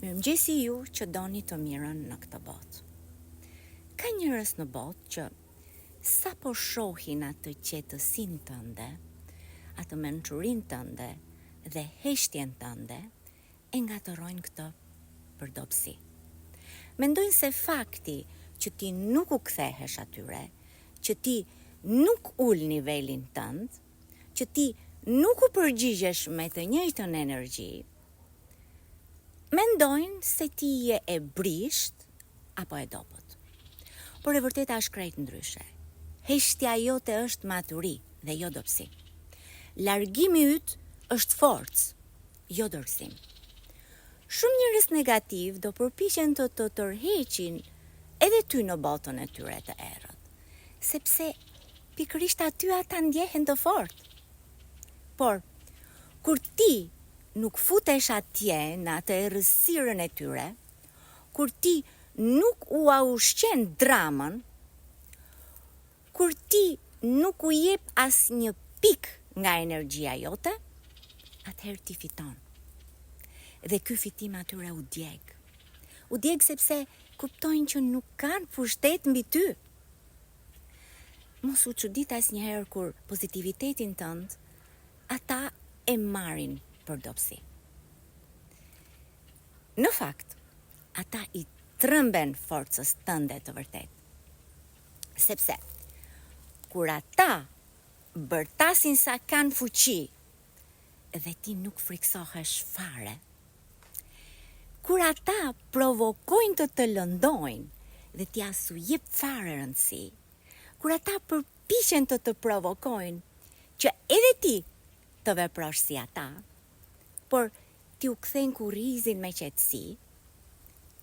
Mirëmëngjesi ju që doni të mirën në këtë botë. Ka njerëz në botë që sa po shohin atë qetësinë tënde, atë mençurinë tënde dhe heshtjen tënde, e ngatërojnë këtë për dobësi. Mendojnë se fakti që ti nuk u kthehesh atyre, që ti nuk ul nivelin tënd, që ti nuk u përgjigjesh me të njëjtën energji, mendojnë se ti je e brisht apo e dobët. Por e vërteta është krejt ndryshe. Heshtja jote është maturi dhe jo dobësi. Largimi yt është forcë, jo dorësim. Shumë njerëz negativ do përpiqen të tërheqin edhe ty në botën e tyre të errët, sepse pikërisht aty ata ndjehen të fortë. Por kur ti nuk futesh atje në atë errësirën e tyre, kur ti nuk u ushqen dramën, kur ti nuk u jep asnjë pikë nga energjia jote, atëherë ti fiton. Dhe ky fitim atyre u djeg. U djeg sepse kuptojnë që nuk kanë pushtet mbi ty. Mos u çudit asnjëherë kur pozitivitetin tënd ata e marrin për dobësi. Në fakt, ata i trëmben forcës tënde të vërtet. Sepse, kur ata bërtasin sa kanë fuqi, dhe ti nuk friksohesh fare, kur ata provokojnë të lëndojnë dhe ti as u jep fare rëndësi, kur ata përpiqen të provokojnë që edhe ti të veprosh si ata, por ti u kthejnë kurrizin me qetësi,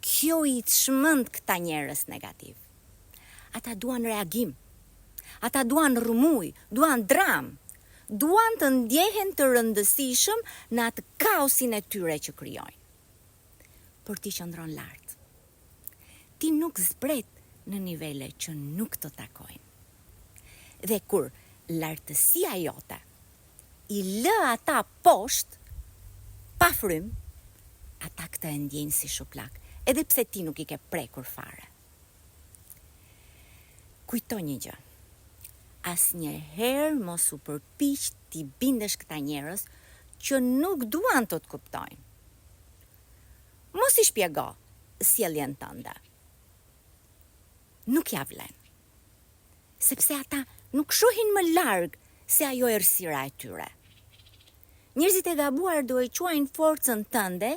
kjo i të shmënd këta njerëz negativ. Ata duan reagim, ata duan rrëmuj, duan dram, duan të ndjehen të rëndësishëm në atë kaosin e tyre që krijojnë. Por ti qëndron lart. Ti nuk zbret në nivele që nuk të takojnë. Dhe kur lartësia jote i lë ata poshtë, pa frym, ata këta e ndjejnë si shuplak, edhe pse ti nuk i ke prekur fare. Kujto një gjë, asnjëherë mos u përpiq ti bindesh këta njerëz që nuk duan të kuptojnë. Mos i shpjego sjelljen tënde. Nuk ja vlen. Sepse ata nuk shohin më larg se ajo errësira e tyre. Njerëzit e gabuar do e quajnë forcën tënde